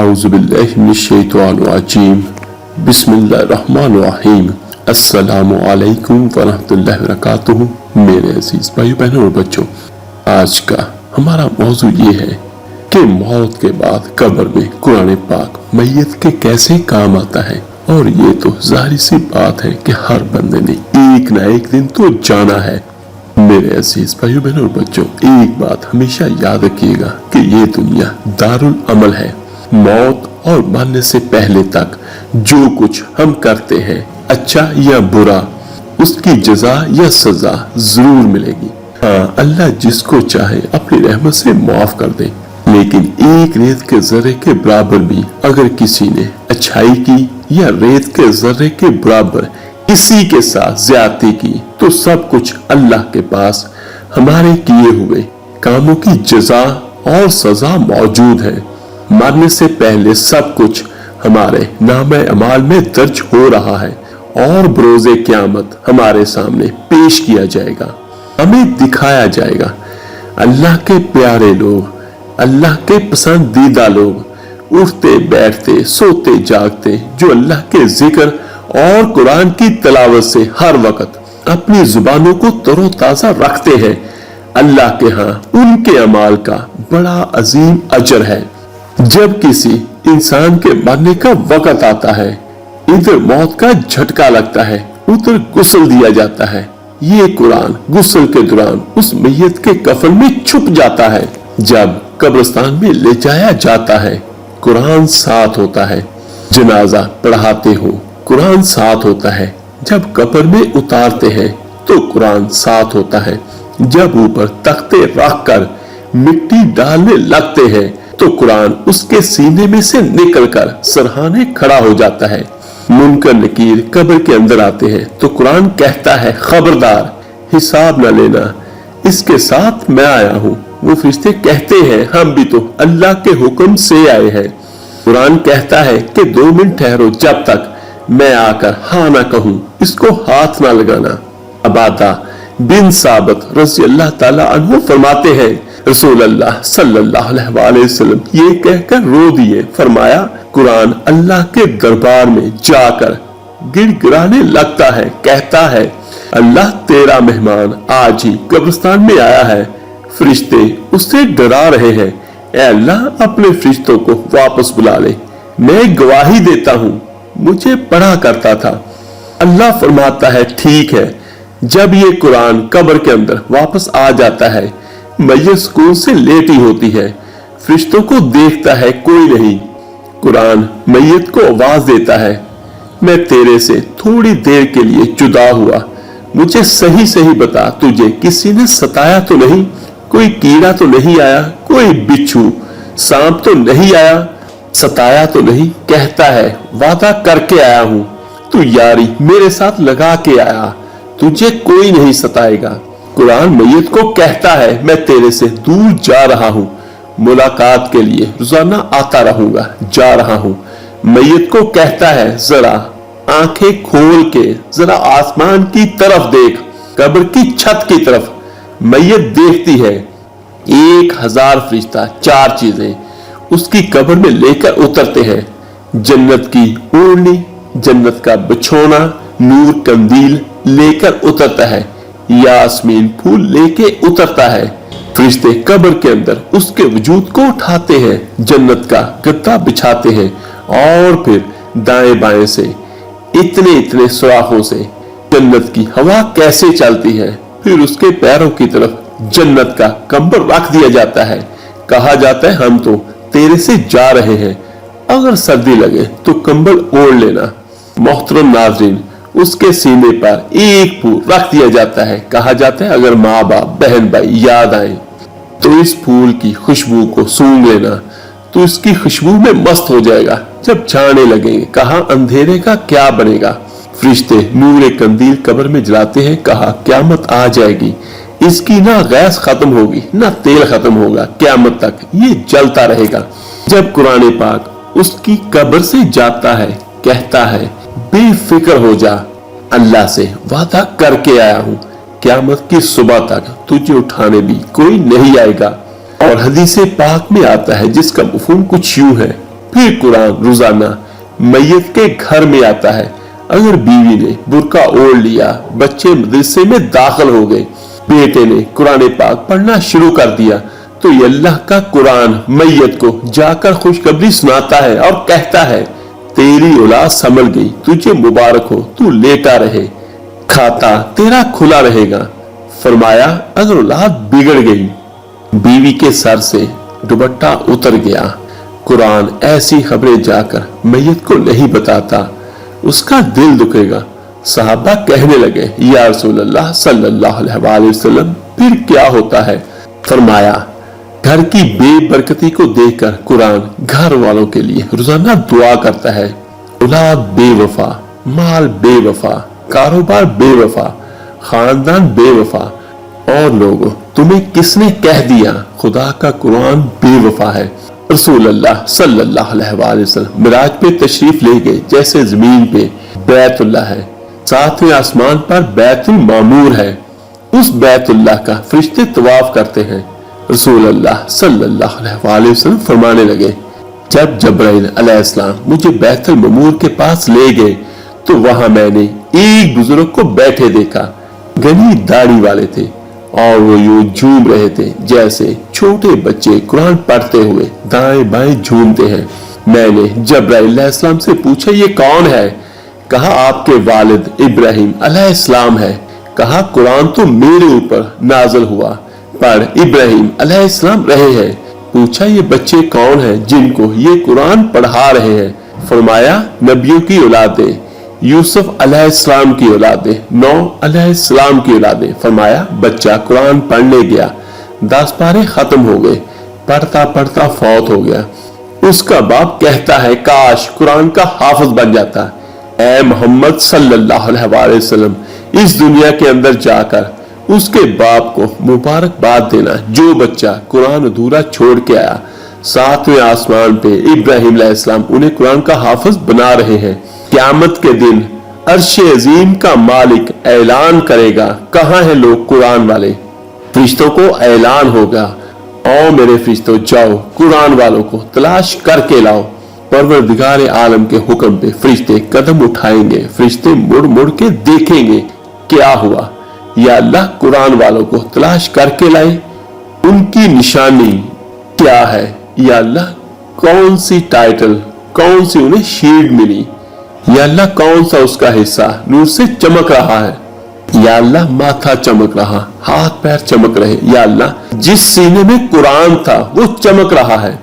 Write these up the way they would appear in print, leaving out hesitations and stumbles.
औज़ुबिल्लाहि मिनश्शैतानिर्रजीम बिस्मिल्लाहिर्रहमानिर्रहीम अस्सलामु अलैकुम वरहमतुल्लाहि वबरकातुहू। मेरे अजीज भाइयों बहनों और बच्चों, आज का हमारा मौजू ये है कि मौत के बाद कब्र में कुरान पाक मैयत के कैसे काम आता है। और ये तो जाहिर सी बात है कि हर बंदे ने एक ना एक दिन तो जाना है। मेरे अजीज भाइयों बहनों और बच्चों, एक बात हमेशा याद रखिएगा कि ये दुनिया दारुल अमल है। मौत और मरने से पहले तक जो कुछ हम करते हैं, अच्छा या बुरा, उसकी जजा या सजा जरूर मिलेगी। हाँ, अल्लाह जिसको चाहे अपनी रहमत से माफ कर दे, लेकिन एक रेत के जर्रे के बराबर भी अगर किसी ने अच्छाई की या रेत के जर्रे के बराबर किसी के साथ ज्यादती की, तो सब कुछ अल्लाह के पास हमारे किए हुए कामों की जजा और सजा मौजूद है। मरने से पहले सब कुछ हमारे नामे अमाल में दर्ज हो रहा है और बरोज़े क़यामत हमारे सामने पेश किया जाएगा। हमें दिखाया जाएगा अल्लाह के प्यारे लोग, अल्लाह के पसंदीदा लोग, उठते बैठते सोते जागते, जो अल्लाह के जिक्र और कुरान की तिलावत से हर वक्त अपनी जुबानों को तरोताजा रखते हैं। अल्लाह के यहाँ उनके अमाल का बड़ा अजीम अजर है। जब किसी इंसान के मरने का वक्त आता है, इधर मौत का झटका लगता है, उधर गुस्ल दिया जाता है। ये कुरान गुस्ल के दौरान उस मैयत के कफन में छुप जाता है। जब कब्रिस्तान में ले जाया जाता है, कुरान साथ होता है। जनाजा पढ़ाते हो, कुरान साथ होता है। जब कब्र में उतारते हैं तो कुरान साथ होता है। जब ऊपर तख्ते रख कर मिट्टी डालने लगते हैं तो कुरान उसके सीने में से निकलकर सरहाने खड़ा हो जाता है। मुनकर नकीर कब्र के अंदर आते हैं तो कुरान कहता है, खबरदार, हिसाब न लेना, इसके साथ मैं आया हूँ। वो फरिश्ते कहते हैं, हम भी तो अल्लाह के हुक्म से आए हैं। कुरान कहता है कि 2 मिनट ठहरो, जब तक मैं आकर हाँ ना कहूं, इसको हाथ ना लगाना। अबादा बिन साबित रज़ी अल्लाह ताला अन्हु फरमाते हैं, रसूल अल्लाह सल्लल्लाहु अलैहि वसल्लम ये कहकर रो दिए। फरमाया, कुरान अल्लाह के दरबार में जाकर गिड़गिड़ाने लगता है, कहता है, अल्लाह तेरा मेहमान आज ही कब्रिस्तान में आया है। फरिश्ते उससे डरा रहे हैं, ऐ अल्लाह अपने फरिश्तों को वापस बुला ले, मैं गवाही देता हूँ, मुझे पढ़ा करता था। अल्लाह फरमाता है, ठीक है। जब ये कुरान कब्र के अंदर वापस आ जाता है, मैयत सुकून से लेटी होती है, फरिश्तों को देखता है, कोई नहीं। कुरान मैयत को आवाज देता है, मैं तेरे से थोड़ी देर के लिए जुदा हुआ, मुझे सही सही बता, तुझे किसी ने सताया तो नहीं, कोई कीड़ा तो नहीं आया, कोई बिच्छू सांप तो नहीं आया, सताया तो नहीं। कहता है, वादा करके आया हूं, तू यारी मेरे साथ लगा के आया, तुझे कोई नहीं सताएगा। कुरान मैयत को कहता है, मैं तेरे से दूर जा रहा हूं, मुलाकात के लिए रोजाना आता रहूंगा, जा रहा हूं। मैयत को कहता है, जरा आंखें खोल के जरा आसमान की तरफ देख, कब्र की छत की तरफ। मैयत देखती है, 1000 फरिश्ता 4 चीजें उसकी कब्र में लेकर उतरते हैं। जन्नत की ओढ़नी, जन्नत का बिछोना, नूर कंदील लेकर उतरता है, यास्मीन फूल लेके उतरता है। फरिश्ते कब्र के अंदर उसके वजूद को उठाते हैं, जन्नत का गद्दा बिछाते हैं और फिर दाएं बाएं से इतने इतने सुराखों से जन्नत की हवा कैसे चलती है, फिर उसके पैरों की तरफ जन्नत का कंबल रख दिया जाता है। कहा जाता है, हम तो तेरे से जा रहे हैं, अगर सर्दी लगे तो कंबल ओढ़ लेना। मोहतरम नाज़रीन, उसके सीने पर एक फूल रख दिया जाता है। कहा जाता है, अगर माँ बाप बहन भाई याद आए तो इस फूल की खुशबू को सूंघ लेना, तो इसकी खुशबू में मस्त हो जाएगा। जब जाने लगेंगे, कहा अंधेरे का क्या बनेगा। फरिश्ते नूरे कंदील कब्र में जलाते हैं। कहा, क़यामत आ जाएगी, इसकी ना गैस खत्म होगी ना तेल खत्म होगा, क़यामत तक ये जलता रहेगा। जब कुरान पाक उसकी कब्र से जाता है, कहता है, बेफिक्र हो जा, अल्लाह से वादा करके आया हूँ, क़यामत की सुबह तक तुझे उठाने भी कोई नहीं आएगा। और हदीस पाक में आता है जिसका मफ़हूम कुछ यूं है, फिर कुरान रोजाना मैयत के घर में आता है। अगर बीवी ने बुर्का ओढ़ लिया, बच्चे मदरसे में दाखिल हो गए, बेटे ने कुरान पाक पढ़ना शुरू कर दिया, तो ये अल्लाह का कुरान मैयत को जाकर खुशखबरी सुनाता है और कहता है, तेरी औलाद संभल गई, तुझे मुबारक हो, तू लेटा रहे, खाता तेरा खुला रहेगा। फरमाया अगर औलाद बिगड़ गई, बीवी के सर से दुपट्टा उतर गया, कुरान ऐसी खबरें जाकर मैयत को नहीं बताता, उसका दिल दुखेगा। सहाबा कहने लगे, या रसूल अल्लाह सल्लल्लाहु अलैहि वसल्लम, फिर क्या होता है? फरमाया घर की बेबरकती को देखकर कुरान घर वालों के लिए रोजाना दुआ करता है। औलाद बेवफा, माल बेवफा, कारोबार बेवफा, खानदान बेवफा, और लोगों तुम्हें किसने कह दिया खुदा का कुरान बेवफा है? रसूल अल्लाह सल्लल्लाहु अलैहि वसल्लम मिराज पे तशरीफ ले गए। जैसे जमीन पे बैतुल्लाह है, सातवें आसमान पर बैतुल मामूर है, उस बैतुल्लाह का फरिश्ते तवाफ करते हैं। रसूल अल्लाह सल्लल्लाहु अलैहि वसल्लम फरमाने लगे, जब जब्राइल अलैहिस्सलाम मुझे बैतुल मामूर के पास ले गए तो वहां मैंने एक बुजुर्ग को बैठे देखा। घनी दाढ़ी वाले थे और वो यूं झूम रहे थे जैसे छोटे बच्चे कुरान पढ़ते हुए दाएं बाएं झूमते हैं। मैंने जब्राइल अलैहिस्सलाम से पूछा, ये कौन है? कहा आपके वालिद इब्राहिम अलैहिस्सलाम है। कहा कुरान तो मेरे ऊपर नाज़िल हुआ, पर इब्राहिम अलैहिस्सलाम रहे हैं। पूछा ये बच्चे कौन हैं जिनको ये कुरान पढ़ा रहे हैं? फरमाया नबियों की औलादें, यूसुफ अलैहिस्सलाम की औलादें, नूह अलैहिस्सलाम की औलादें। फरमाया बच्चा कुरान पढ़ने गया, 10 पारे खत्म हो गए, पढ़ता पढ़ता फौत हो गया। उसका बाप कहता है काश कुरान का हाफिज बन जाता। ऐ मोहम्मद सल्लल्लाहु अलैहि वसल्लम, इस दुनिया के अंदर जाकर उसके बाप को मुबारकबाद देना जो बच्चा कुरान अधूरा छोड़ के आया। सातवें आसमान पे इब्राहिम अलैहिस्सलाम उन्हें कुरान का हाफिज बना रहे हैं। क़यामत के दिन अर्श अजीम का मालिक ऐलान करेगा, कहां हैं लोग कुरान वाले? फरिश्तों को ऐलान होगा, ओ मेरे फरिश्तों जाओ कुरान वालों को तलाश करके लाओ। परवरदिगार आलम के हुक्म पे फरिश्ते कदम उठाएंगे, फरिश्ते मुड़ मुड़ के देखेंगे क्या हुआ। या अल्लाह कुरान वालों को तलाश करके लाए, उनकी निशानी क्या है? या अल्लाह कौन सी टाइटल, कौन सी उन्हें शील्ड मिली? या अल्लाह कौन सा उसका हिस्सा नूर से चमक रहा है? या अल्लाह माथा चमक रहा, हाथ पैर चमक रहे। या अल्लाह जिस सीने में कुरान था वो चमक रहा है।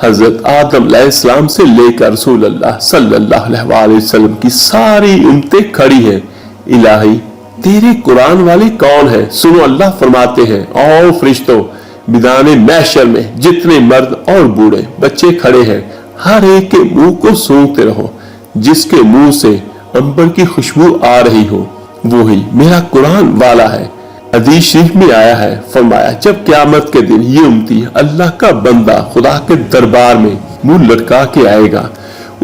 हजरत आदम अलैहिस्सलाम से लेकर रसूल अल्लाह सल्लल्लाहु अलैहि वसल्लम की सारी उम्मतें खड़ी हैं। इलाही तेरे कुरान वाले कौन है? सुनो अल्लाह फरमाते हैं, आओ फरिश्तों मैदान महशर में जितने मर्द और बूढ़े बच्चे खड़े हैं, हर एक के मुंह को सूंघते रहो, जिसके मुंह से अंबर की खुशबू आ रही हो वही मेरा कुरान वाला है। हदीस शरीफ में आया है, फरमाया जब क़यामत के दिन ये उम्मती अल्लाह का बंदा खुदा के दरबार में मुंह लटका के आएगा,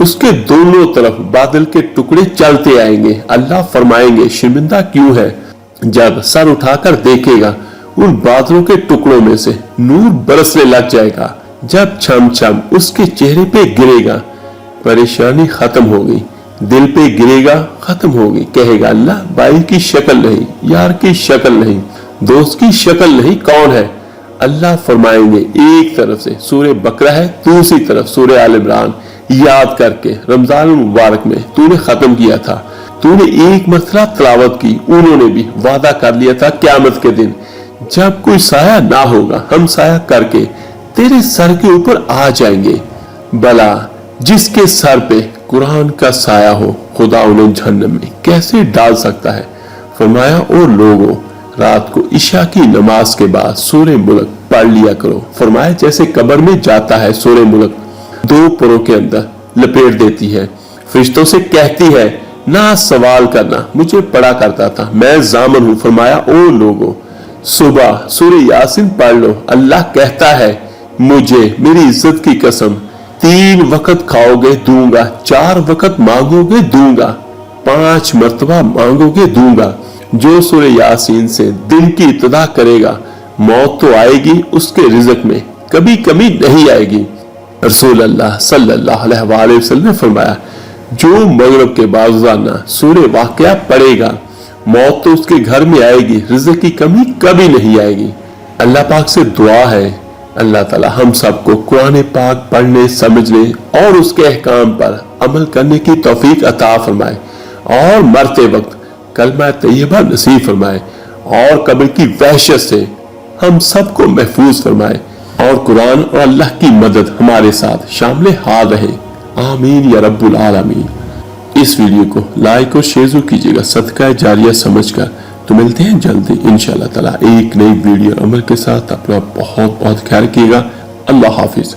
उसके दोनों तरफ बादल के टुकड़े चलते आएंगे। अल्लाह फरमाएंगे शर्मिंदा क्यों है? जब सर उठाकर देखेगा उन बादलों के टुकड़ों में से नूर बरसने लग जाएगा। जब छम छम उसके चेहरे पे गिरेगा परेशानी खत्म होगी, दिल पे गिरेगा खत्म होगी। कहेगा अल्लाह भाई की शक्ल नहीं, यार की शक्ल नहीं, दोस्त की शक्ल नहीं, कौन है? अल्लाह फरमाएंगे एक तरफ से सूरह बकरा है, दूसरी तरफ सूरह आल इमरान। याद करके रमजान मुबारक में तूने खत्म किया था, तूने एक मरतबा तिलावत की, उन्होंने भी वादा कर लिया था क़यामत के दिन जब कोई साया ना होगा हम साया करके तेरे सर के ऊपर आ जाएंगे। भला जिसके सर पे कुरान का साया हो खुदा उन्हें जहन्नम में कैसे डाल सकता है? फरमाया और लोगों रात को इशा की नमाज के बाद सूरह मुल्क पढ़ लिया करो। फरमाया जैसे कब्र में जाता है सूरह मुल्क 2 परों के अंदर लपेट देती है, फरिश्तों से कहती है ना सवाल करना, मुझे पढ़ा करता था, मैं जामन हूं। फरमाया ओ लोगों सुबह सूरह यासीन पढ़ लो। अल्लाह कहता है मुझे मेरी इज्जत की कसम 3 वक्त खाओगे दूंगा, 4 वक्त मांगोगे दूंगा, 5 मर्तबा मांगोगे दूंगा। जो सूरह यासीन से दिन की इब्तिदा करेगा मौत तो आएगी, उसके रिज़्क में कभी कमी नहीं आएगी। रसूल अल्लाह सल्लल्लाहु अलैहि वसल्लम ने फरमाया, जो मगरिब के बाद रोजाना सूरह वाक़िया पढ़ेगा, मौत तो उसके घर में आएगी, रिज़्क़ की कमी कभी नहीं आएगी। अल्लाह पाक से दुआ है, अल्लाह ताला हम सबको कुरान पाक पढ़ने, समझने और उसके अहकाम पर अमल करने की तौफीक अता फरमाए और मरते वक्त कलमा तैयबा नसीब फरमाए और कब्र की वहशत से हम सबको महफूज फरमाए और कुरान और अल्लाह की मदद हमारे साथ शामिल हाल रहे। आमीन या रब्बुल आलमीन। इस वीडियो को लाइक और शेयर कीजिएगा सदका जारिया समझकर। तो मिलते हैं जल्दी इंशाअल्लाह ताला एक नई वीडियो अमल के साथ। अपना बहुत बहुत ख्याल रखिएगा। अल्लाह हाफिज।